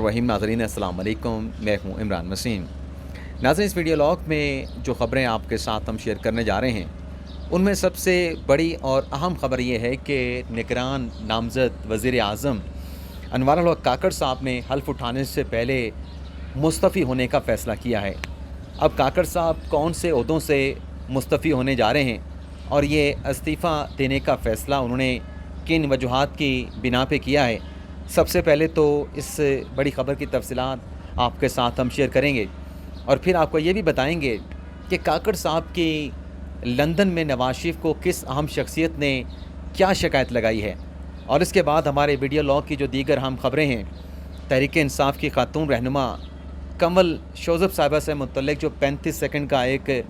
रहीम नाज़रीन अस्सलाम वालेकुम, मैं हूँ इमरान वसीम। नाज़रीन, इस वीडियो लॉग में जो ख़बरें आपके साथ हम शेयर करने जा रहे हैं उनमें सबसे बड़ी और अहम ख़बर ये है कि निगरान नामज़द वज़ीर आज़म अनवारुल हक काकड़ साहब ने हल्फ उठाने से पहले मुस्तफ़ी होने का फ़ैसला किया है। अब काकड़ साहब कौन से ओहदों से मुस्तफ़ी होने जा रहे हैं और ये इस्तीफ़ा देने का फ़ैसला उन्होंने किन वजूहात की बिना पे किया है, सबसे पहले तो इस बड़ी ख़बर की तफसीलात आपके साथ हम शेयर करेंगे और फिर आपको ये भी बताएंगे कि काकड़ साहब की लंदन में नवाज शरीफ को किस अहम शख्सियत ने क्या शिकायत लगाई है। और इसके बाद हमारे वीडियो लॉग की जो दीगर अहम ख़बरें हैं, तहरीक इंसाफ की खातून रहनुमा कमल शोज़ब साहिबा से मुतल्लिक जो 35 सेकंड का एक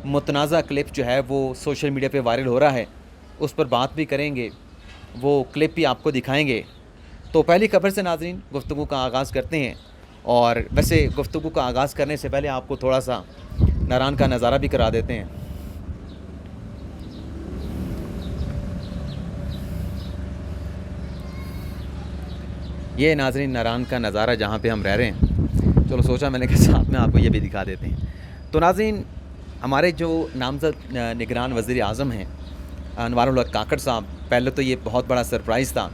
मुतनाज़ा क्लिप जो है वो सोशल मीडिया पे वायरल हो रहा है, उस पर बात भी करेंगे, वो क्लिप भी आपको दिखाएंगे। तो पहली खबर से नाज़रीन गुफ्तगू का आगाज़ करते हैं। और वैसे गुफ्तगू का आगाज़ करने से पहले आपको थोड़ा सा नारान का नज़ारा भी करा देते हैं। ये नाज़रीन नारान का नज़ारा जहाँ पे हम रह रहे हैं, चलो सोचा मैंने कि साथ में आपको ये भी दिखा देते हैं। तो नाज़रीन, हमारे जो नामज़द निगरान वज़ीर आज़म हैं अनवारुल हक काकड़ साहब, पहले तो ये बहुत बड़ा सरप्राइज़ था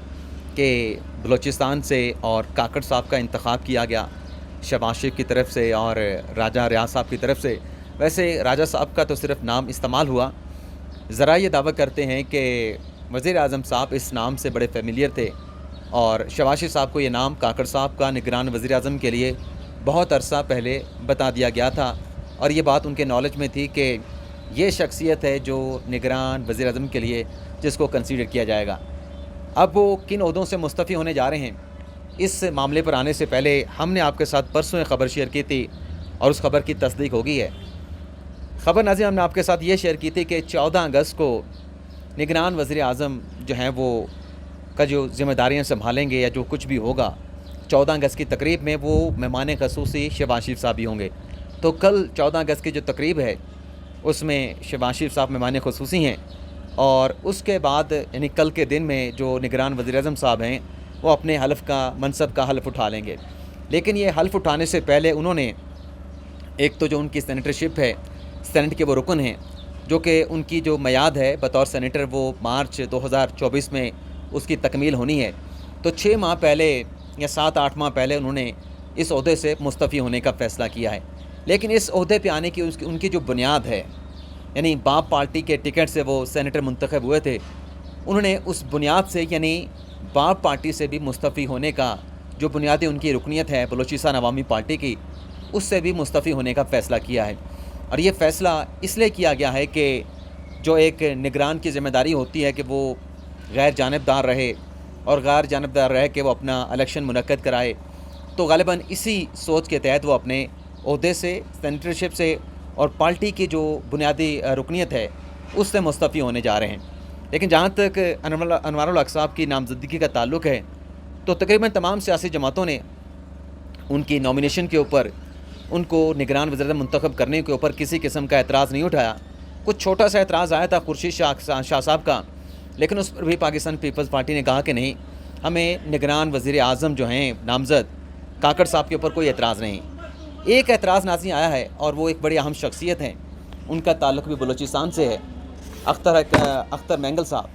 कि बलूचिस्तान से और काकड़ साहब का इंतख़ाब किया गया शहबाज शरीफ की तरफ से और राजा रियाज साहब की तरफ से। वैसे राजा साहब का तो सिर्फ नाम इस्तेमाल हुआ, ज़रा ये दावा करते हैं कि वज़ीर आज़म साहब इस नाम से बड़े फेमिलियर थे और शहबाज शरीफ साहब को ये नाम काकड़ साहब का निगरान वज़ीर आज़म के लिए बहुत अरसा पहले बता दिया गया था और ये बात उनके नॉलेज में थी कि ये शख्सियत है जो निगरान वज़ीर आज़म के लिए जिसको कंसीडर किया जाएगा। अब वो किन ओहदों से मुस्तफ़ी होने जा रहे हैं, इस मामले पर आने से पहले हमने आपके साथ परसों एक ख़बर शेयर की थी और उस ख़बर की तस्दीक हो गई है। ख़बर नाज़रीन हमने आपके साथ ये शेयर की थी कि 14 अगस्त को निगरान वज़ीर आज़म जो हैं वो का जो ज़िम्मेदारियाँ संभालेंगे या जो कुछ भी होगा, 14 अगस्त की तकरीब में वो मेहमान ख़ुसूसी शहबाज शरीफ साहब भी होंगे। तो कल 14 अगस्त की जो तकरीब है उसमें शहबाज शरीफ साहब मेहमान ख़ुसूसी हैं और उसके बाद यानी कल के दिन में जो निगरान वज़ीर आज़म साहब हैं वो अपने हल्फ़ का मनसब का हल्फ़ उठा लेंगे। लेकिन ये हल्फ़ उठाने से पहले उन्होंने एक तो जो उनकी सेनेटरशिप है, सेनेट के वो रुकन हैं, जो कि उनकी जो मियाद है बतौर सेनेटर वो मार्च 2024 में उसकी तकमील होनी है। तो 6 माह पहले या 7-8 माह पहले उन्होंने इस ओहदे से मुस्तफ़ी होने का फ़ैसला किया है। लेकिन इस ओहदे पे आने की उनकी जो बुनियाद है, यानी बाप पार्टी के टिकट से वो सेनेटर मुंतखब हुए थे, उन्होंने उस बुनियाद से यानी बाप पार्टी से भी मुस्तफ़ी होने का जो बुनियादी उनकी रुकनीत है बलूचिस्तान अवामी पार्टी की, उससे भी मुस्तफ़ी होने का फ़ैसला किया है। और ये फ़ैसला इसलिए किया गया है कि जो एक निगरान की ज़िम्मेदारी होती है कि वो गैर जानिबदार रहे और गैर जानिबदार रह के वो अपना इलेक्शन मुनक्कद कराए, तो ग़ालिबन इसी सोच के तहत वो अपने ओहदे से, सेनेटरशिप से और पार्टी की जो बुनियादी रुकनीत है उससे मुस्तफ़ी होने जा रहे हैं। लेकिन जहाँ तक अनवारुल हक साहब की नामज़दगी का ताल्लुक़ है, तो तकरीबन तमाम सियासी जमातों ने उनकी नॉमिनेशन के ऊपर, उनको निगरान वज़ीर मुंतखब करने के ऊपर किसी किस्म का एतराज़ नहीं उठाया। कुछ छोटा सा एतराज़ आया था खुर्शीद शाह साहब का, लेकिन उस पर भी पाकिस्तान पीपल्स पार्टी ने कहा कि नहीं, हमें निगरान वज़ीर आज़म जो हैं नामज़द काकड़ साहब के ऊपर कोई एतराज़ नहीं। एक एतराज़ नाज़रीन आया है और वो एक बड़ी अहम शख्सियत हैं, उनका ताल्लुक़ भी बलूचिस्तान से है, अख्तर मैंगल साहब।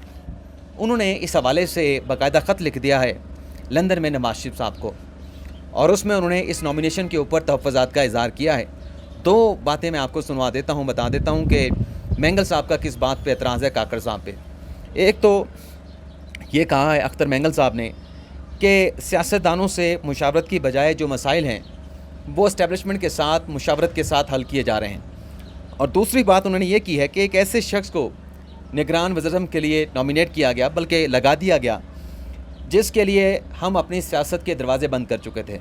उन्होंने इस हवाले से बाकायदा ख़त लिख दिया है लंदन में नवाज शरीफ साहब को और उसमें उन्होंने इस नॉमिनेशन के ऊपर तहफ़्फ़ुज़ात का इज़हार किया है। 2 बातें मैं आपको सुनवा देता हूँ, बता देता हूँ कि मैंगल साहब का किस बात पे एतराज़ है काकड़ साहब पे। एक तो ये कहा है अख्तर मैंगल साहब ने कि सियासतदानों से मुशावरत की बजाय जो मसाइल हैं वो इस्टेब्लिशमेंट के साथ मुशावरत के साथ हल किए जा रहे हैं। और दूसरी बात उन्होंने ये की है कि एक ऐसे शख्स को निगरान वज़ीर के लिए नॉमिनेट किया गया, बल्कि लगा दिया गया, जिसके लिए हम अपनी सियासत के दरवाज़े बंद कर चुके थे।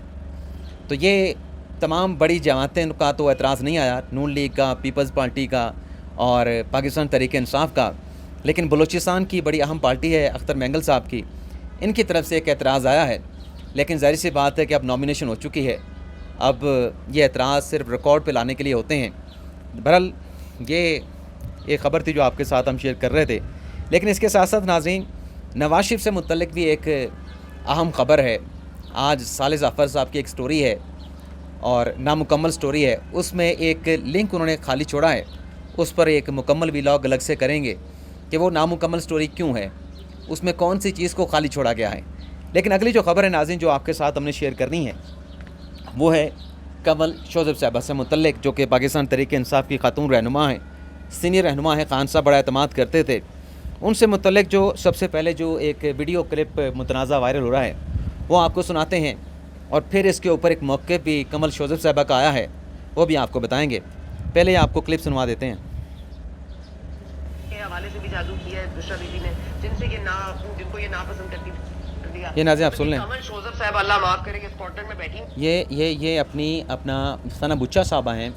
तो ये तमाम बड़ी जमातें का तो एतराज़ नहीं आया, नून लीग का, पीपल्स पार्टी का और पाकिस्तान तहरीक इंसाफ का, लेकिन बलूचिस्तान की बड़ी अहम पार्टी है अख्तर मैंगल साहब की, इनकी तरफ से एक एतराज़ आया है। लेकिन ज़ाहिर सी बात है कि अब नॉमिनेशन हो चुकी है, अब ये एतराज़ सिर्फ रिकॉर्ड पे लाने के लिए होते हैं। बहरहाल ये एक ख़बर थी जो आपके साथ हम शेयर कर रहे थे। लेकिन इसके साथ साथ नाज़रीन, नवाज शरीफ से मुतल्लिक भी एक अहम ख़बर है آج صالح ظفر صاحب کی ایک سٹوری ہے اور نامکمل سٹوری ہے، اس میں ایک لنک انہوں نے خالی چھوڑا ہے، اس پر ایک مکمل ولاگ الگ سے کریں گے کہ وہ نامکمل سٹوری کیوں ہے، اس میں کون سی چیز کو خالی چھوڑا گیا ہے۔ لیکن اگلی جو خبر ہے ناظرین جو آپ کے ساتھ ہم نے شیئر کرنی ہے وہ ہے کنول شوذب صاحبہ سے متعلق، جو کہ پاکستان تحریک انصاف کی خاتون رہنما ہیں، سینئر رہنما ہیں، خان صاحب بڑا اعتماد کرتے تھے، ان سے متعلق جو سب سے پہلے جو ایک ویڈیو کلپ متنازع وائرل ہو رہا ہے وہ آپ کو سناتے ہیں، اور پھر اس کے اوپر ایک موقع بھی کنول شوذب صاحبہ کا آیا ہے وہ بھی آپ کو بتائیں گے۔ پہلے آپ کو کلپ سنوا دیتے ہیں۔ کے حوالے سے بھی جادو کیا ہے بشرا بی بی نے، جن سے جن کو یہ ناپسند کرتی تھی۔ یہ ناظرین آپ سن لیں، کنول شوذب صاحب اللہ معاف کرے کہ اسکاٹ میں بیٹھی یہ اپنا ثنا بچہ صاحبہ ہیں،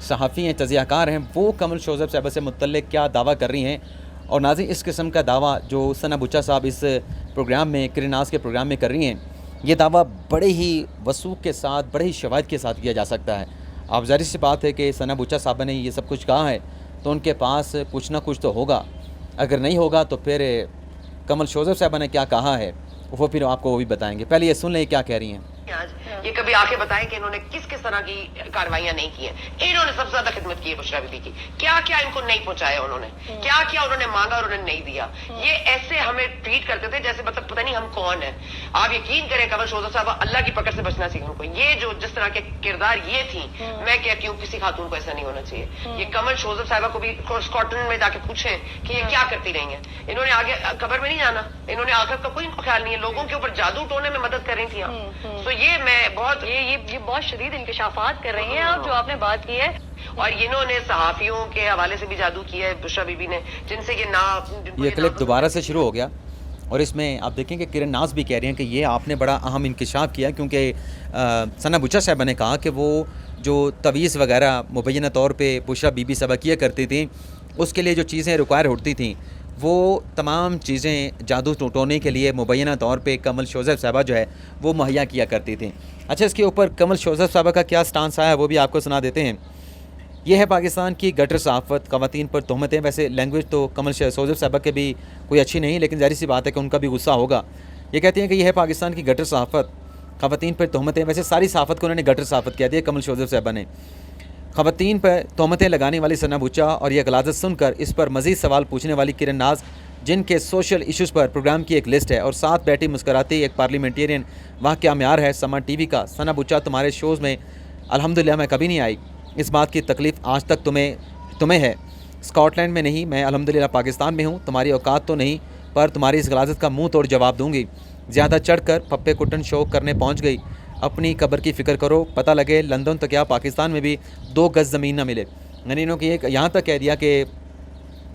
صحافی ہیں، تجزیہ کار ہیں، وہ کنول شوذب صاحبہ سے متعلق کیا دعویٰ کر رہی ہیں۔ اور ناظرین اس قسم کا دعویٰ جو ثنا بچہ صاحب اس پروگرام میں کرن ناز کے پروگرام میں کر رہی ہیں، یہ دعویٰ بڑے ہی وثوق کے ساتھ، بڑے ہی شواہد کے ساتھ کیا جا سکتا ہے۔ اب ظاہر سی بات ہے کہ ثنا بچہ صاحبہ نے یہ سب کچھ کہا ہے تو ان کے پاس کچھ نہ کچھ تو ہوگا، اگر نہیں ہوگا تو پھر کنول شوذب صاحبہ نے کیا کہا ہے وہ پھر آپ کو وہ بھی بتائیں گے۔ پہلے یہ سن لیں کیا کہہ رہی ہیں۔ آج یہ کبھی آ کے بتائیں کہ انہوں نے کس طرح کی کاروائیاں نہیں کی ہیں۔ انہوں نے سب سے زیادہ خدمت کی ہے بشرا بی بی کی، کیا ان کو نہیں پہنچایا انہوں نے، کیا انہوں نے مانگا اور انہوں نے نہیں دیا۔ یہ ایسے ہمیں ٹریٹ کرتے تھے جیسے مطلب پتہ نہیں ہم کون ہیں۔ آپ یقین کریں کنول شوذب صاحب اللہ کی پکڑ سے بچنا چاہیے ان کو۔ یہ جو جس طرح کے کردار یہ تھی، میں کہتی ہوں کسی خاتون کو ایسا نہیں ہونا چاہیے۔ یہ کنول شوذب صاحبہ کو بھی اسکاٹ لینڈ میں جا کے پوچھیں کہ یہ کیا کرتی رہی ہیں۔ انہوں نے آگے قبر میں نہیں جانا، انہوں نے آخرت کا کوئی ان کو خیال نہیں ہے، لوگوں کے اوپر جادو ٹونے میں مدد کر رہی تھی۔ تو یہ میں یہ بہت شدید انکشافات کر رہی ہیں آپ جو آپ نے بات کی ہے۔ اور انہوں نے صحافیوں کے حوالے سے بھی جادو کیا ہے بشرا بی بی نے، جن سے یہ کلپ دوبارہ سے شروع ہو گیا اور اس میں آپ دیکھیں کہ کرن ناز بھی کہہ رہے ہیں کہ یہ آپ نے بڑا اہم انکشاف کیا، کیونکہ ثنا بچہ صاحبہ نے کہا کہ وہ جو تویز وغیرہ مبینہ طور پہ بشرا بی بی صاحبہ کیا کرتی تھیں، اس کے لیے جو چیزیں ریکوائر ہوتی تھیں وہ تمام چیزیں جادو ٹوٹونے کے لیے مبینہ طور پہ کنول شوذب صاحبہ جو ہے وہ مہیا کیا کرتی تھیں۔ اچھا، اس کے اوپر کنول شوذب صاحبہ کا کیا سٹانس آیا ہے وہ بھی آپ کو سنا دیتے ہیں۔ یہ ہے پاکستان کی گٹر صحافت، خواتین پر تہمتیں۔ ویسے لینگویج تو کنول شوذب صاحبہ کے بھی کوئی اچھی نہیں، لیکن ظاہر سی بات ہے کہ ان کا بھی غصہ ہوگا۔ یہ کہتے ہیں کہ یہ ہے پاکستان کی گٹر صحافت، خواتین پر تہمتیں۔ ویسے ساری صحافت کو انہوں نے گٹر صحافت کہہ دیا کنول شوذب صاحبہ نے۔ خواتین پر تہمتیں لگانے والی ثنا بچہ اور یہ غلاظت سن کر اس پر مزید سوال پوچھنے والی کرن ناز، جن کے سوشل ایشوز پر پروگرام کی ایک لسٹ ہے، اور ساتھ بیٹھی مسکراتی ایک پارلیمنٹیرین، واہ کیا معیار ہے سما ٹی وی کا۔ ثنا بچہ تمہارے شوز میں الحمدللہ میں کبھی نہیں آئی، اس بات کی تکلیف آج تک تمہیں ہے۔ اسکاٹ لینڈ میں نہیں، میں الحمدللہ پاکستان میں ہوں، تمہاری اوقات تو نہیں، پر تمہاری اس غلاظت کا منہ توڑ جواب دوں گی۔ زیادہ چڑھ کر پھپے کٹن شو کرنے پہنچ گئی، اپنی قبر کی فکر کرو، پتہ لگے لندن تو کیا پاکستان میں بھی 2 گز زمین نہ ملے۔ یعنی انہوں نے یہاں تک کہہ دیا کہ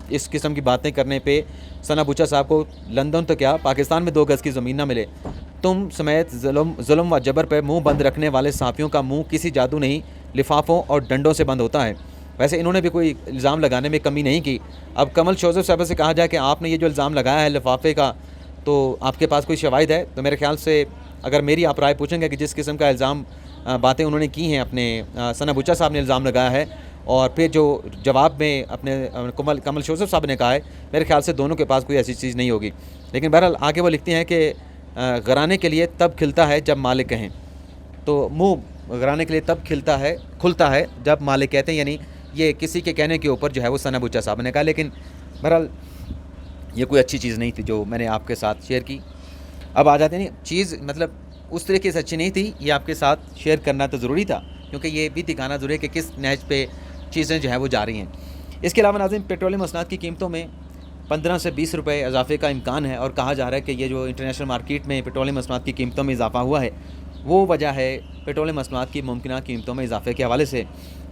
اس قسم کی باتیں کرنے پہ ثنا بچہ صاحب کو لندن تو کیا پاکستان میں 2 گز کی زمین نہ ملے۔ تم سمیت ظلم و جبر پہ منہ بند رکھنے والے صحافیوں کا منہ کسی جادو نہیں، لفافوں اور ڈنڈوں سے بند ہوتا ہے۔ ویسے انہوں نے بھی کوئی الزام لگانے میں کمی نہیں کی۔ اب کنول شوذب صاحبہ سے کہا جائے کہ آپ نے یہ جو الزام لگایا ہے لفافے کا، تو آپ کے پاس کوئی شواہد ہے؟ تو میرے خیال سے اگر میری آپ رائے پوچھیں گے کہ جس قسم کا الزام باتیں انہوں نے کی ہیں اپنے ثنا بچہ صاحب نے الزام لگایا ہے، اور پھر جو جواب میں اپنے کنول شوذب صاحب نے کہا ہے، میرے خیال سے دونوں کے پاس کوئی ایسی چیز نہیں ہوگی۔ لیکن بہرحال آگے وہ لکھتی ہیں کہ غرانے کے لیے تب کھلتا ہے جب مالک کہیں، تو منہ غرانے کے لیے تب کھلتا ہے جب مالک کہتے ہیں، یعنی یہ کسی کے کہنے کے اوپر جو ہے وہ ثنا بچہ صاحب نے کہا۔ لیکن بہرحال یہ کوئی اچھی چیز نہیں تھی جو میں نے آپ کے ساتھ شیئر کی۔ اب آ جاتے ہیں، چیز مطلب اس طریقے سے اچھی نہیں تھی، یہ آپ کے ساتھ شیئر کرنا تو ضروری تھا، کیونکہ یہ بھی دکھانا ضروری ہے کہ کس نہج پہ چیزیں جو ہیں وہ جا رہی ہیں۔ اس کے علاوہ ناظرین، پیٹرولیم مصنوعات کی قیمتوں میں 15 سے 20 روپے اضافے کا امکان ہے، اور کہا جا رہا ہے کہ یہ جو انٹرنیشنل مارکیٹ میں پیٹرولیم مصنوعات کی قیمتوں میں اضافہ ہوا ہے وہ وجہ ہے پیٹرولیم مصنوعات کی ممکنہ قیمتوں میں اضافے کے حوالے سے۔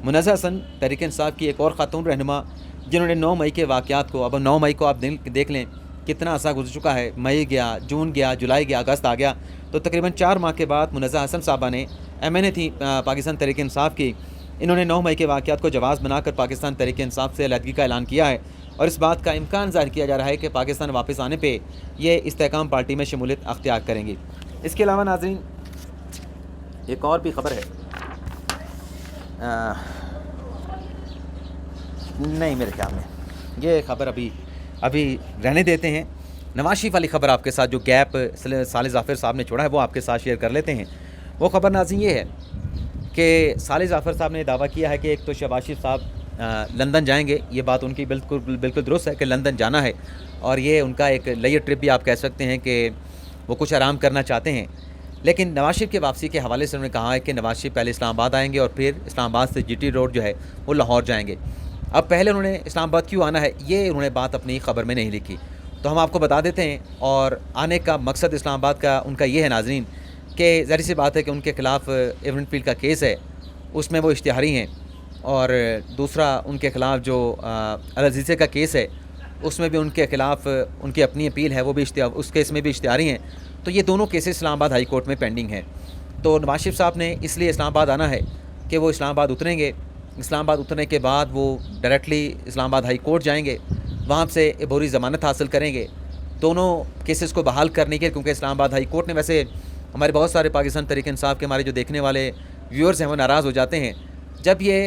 منزہ حسن تحریک انصاف کی ایک اور خاتون رہنما، جنہوں نے 9 مئی کے واقعات کو، اب 9 مئی کو آپ دیکھ لیں کتنا عرصہ گزر چکا ہے، مئی گیا، جون گیا، جولائی گیا، اگست آ گیا، تو تقریباً 4 ماہ کے بعد منزہ حسن صاحبہ نے MNA تھی پاکستان تحریک انصاف کی، انہوں نے 9 مئی کے واقعات کو جواز بنا کر پاکستان تحریک انصاف سے علیحدگی کا اعلان کیا ہے، اور اس بات کا امکان ظاہر کیا جا رہا ہے کہ پاکستان واپس آنے پہ یہ استحکام پارٹی میں شمولیت اختیار کریں گی۔ اس کے علاوہ ناظرین ایک اور بھی خبر ہے، نہیں میرے خیال میں یہ خبر ابھی رہنے دیتے ہیں، नवाज शरीफ वाली ख़बर आपके साथ जो गैप साले ज़ाफ़र साहब ने छोड़ा है वो आपके साथ शेयर कर लेते हैं। वो ख़बर नाज़रीन ये है कि साले ज़ाफ़र साहब ने दावा किया है कि एक तो शहबाज शरीफ साहब लंदन जाएंगे, ये बात उनकी बिल्कुल दुरुस्त है कि लंदन जाना है, और ये उनका एक लेयर ट्रिप भी आप कह सकते हैं कि वो कुछ आराम करना चाहते हैं। लेकिन नवाज शरीफ की वापसी के हवाले से उन्होंने कहा है कि नवाज शरीफ पहले इस्लामाबाद आएंगे और फिर इस्लामाबाद से जीटी रोड जो है वो लाहौर जाएंगे। अब पहले उन्होंने इस्लामाबाद क्यों आना है ये उन्होंने बात अपनी ख़बर में नहीं लिखी, तो हम आपको बता देते हैं। और आने का मकसद इस्लामाबाद का उनका ये है नाज़रीन कि ज़ाहिर सी बात है कि उनके ख़िलाफ़ एवन फील्ड का केस है, उसमें वो इश्तिहारी हैं, और दूसरा उनके ख़िलाफ़ जो अल अज़ीज़े का केस है उसमें भी उनके ख़िलाफ़ उनकी अपनी अपील है, वो भी उस केस में भी इश्तिहारी हैं। तो ये दोनों केसेस इस्लामाबाद हाई कोर्ट में पेंडिंग हैं। तो नवाज शरीफ साहब ने इसलिए इस्लामाबाद आना है कि वो इस्लामाबाद उतरेंगे, इस्लामाबाद उतरने के बाद वो डायरेक्टली इस्लामाबाद हाई कोर्ट जाएंगे, वहाँ से अबूरी ज़मानत हासिल करेंगे दोनों केसेस को बहाल करने के, क्योंकि इस्लामाबाद हाई कोर्ट ने, वैसे हमारे बहुत सारे पाकिस्तान तहरीक इंसाफ के हमारे जो देखने वाले व्यूअर्स हैं वो नाराज़ हो जाते हैं जब ये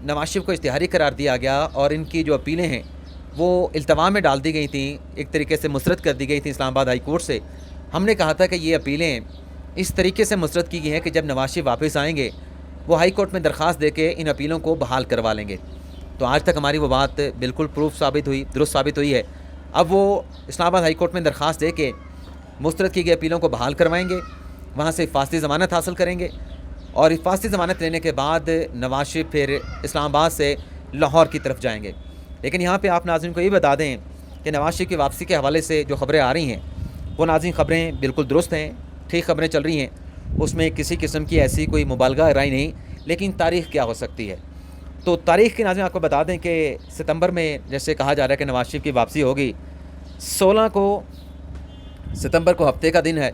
नवाज शरीफ को इश्तिहारी करार दिया गया और इनकी जो अपीलें हैं वो इल्तवा में डाल दी गई थी, एक तरीके से मुस्तरद कर दी गई थी इस्लामाबाद हाई कोर्ट से। हमने कहा था कि ये अपीलें इस तरीके से मुस्तरद की गई हैं कि जब नवाज शरीफ वापस आएंगे वो हाई कोर्ट में दरख्वास्त दे के इन अपीलों को बहाल करवा लेंगे। तो आज तक हमारी वो बात बिल्कुल दुरुस्त साबित हुई है। अब वो इस्लामाबाद हाई कोर्ट में दरख्वास्त दे के मुस्तरद की गई अपीलों को बहाल करवाएंगे, वहाँ से हिफाजती ज़मानत हासिल करेंगे, और हिफाजती ज़मानत लेने के बाद नवाज शरीफ फिर इस्लामाबाद से लाहौर की तरफ जाएंगे। लेकिन यहाँ पे आप नाज़रीन को ये बता दें कि नवाज शरीफ की वापसी के हवाले से जो ख़बरें आ रही हैं वो नाज़रीन ख़बरें बिल्कुल दुरुस्त हैं, ठीक ख़बरें चल रही हैं, उसमें किसी किस्म की ऐसी कोई मुबालगा राय नहीं। लेकिन तारीख़ क्या हो सकती है, तो तारीख़ की नाज़रीन आपको बता दें कि सितंबर में जैसे कहा जा रहा है कि नवाज शरीफ की वापसी होगी, 16 सितंबर को हफ्ते का दिन है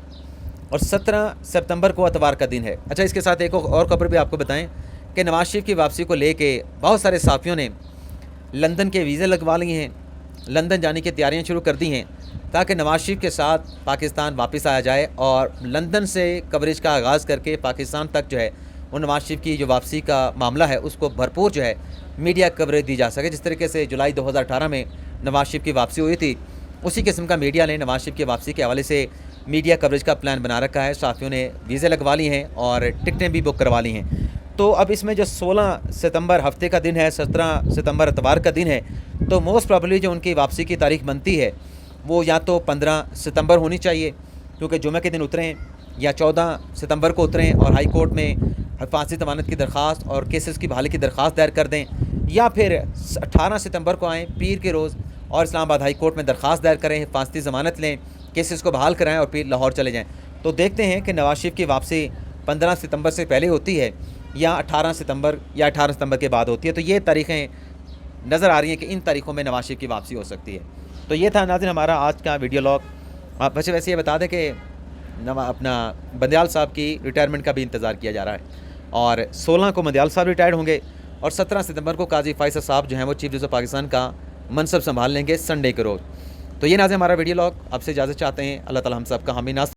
और 17 सितंबर को इतवार का दिन है। अच्छा, इसके साथ एक और ख़बर भी आपको बताएं कि नवाज शरीफ की वापसी को लेके बहुत सारे साफ़ियों ने लंदन के वीज़े लगवा लिए हैं, लंदन जाने की तैयारियां शुरू कर दी हैं ताकि नवाज शरीफ के साथ पाकिस्तान वापस आया जाए और लंदन से कवरेज का आगाज़ करके पाकिस्तान तक जो है वो नवाज शरीफ की जो वापसी का मामला है उसको भरपूर जो है मीडिया कवरेज दी जा सके। जिस तरीके से जुलाई 2018 में नवाज शरीफ की वापसी हुई थी, उसी किस्म का मीडिया ने नवाज शरीफ की वापसी के हवाले से मीडिया कवरेज का प्लान बना रखा है। साथियों ने वीज़े लगवा ली हैं और टिकटें भी बुक करवा ली हैं। तो अब इसमें जो 16 सितंबर हफ्ते का दिन है, 17 सितंबर इतवार का दिन है, तो मोस्ट प्रॉबली जो उनकी वापसी की तारीख बनती है वो या तो 15 सितंबर होनी चाहिए क्योंकि जुमे के दिन उतरें, या 14 सितंबर को उतरें और हाई कोर्ट में हिफाजती ज़मानत की दरख्वास्त और केसेस की बहाली की दरख्वास्त दायर कर दें, या फिर 18 सितंबर को आएँ पीर के रोज़ और इस्लामाबाद हाई कोर्ट में दरख्वास्त दायर करें, हिफाजती ज़मानत लें, केसेस को बहाल कराएं और फिर लाहौर चले जाएं। तो देखते हैं कि नवाज शरीफ की वापसी 15 सितंबर से पहले होती है या 18 सितंबर के बाद होती है। तो ये तारीख़ें नज़र आ रही हैं कि इन तारीख़ों में नवाज शरीफ की वापसी हो सकती है। तो ये था नाज़रीन हमारा आज का वीडियो लॉग। आप वैसे ये बता दें कि अपना बंदयाल साहब की रिटायरमेंट का भी इंतज़ार किया जा रहा है और 16 को बंदयाल साहब रिटायर्ड होंगे और 17 सितंबर को काजी फ़ैसल साहब जो हैं वो चीफ जस्टिस ऑफ पाकिस्तान का मनसब संभाल लेंगे संडे के रोज़। तो ये नाज़रीन हमारा वीडियो लॉग, आपसे इजाज़त चाहते हैं। अल्लाह ताला हम सब का हामी नास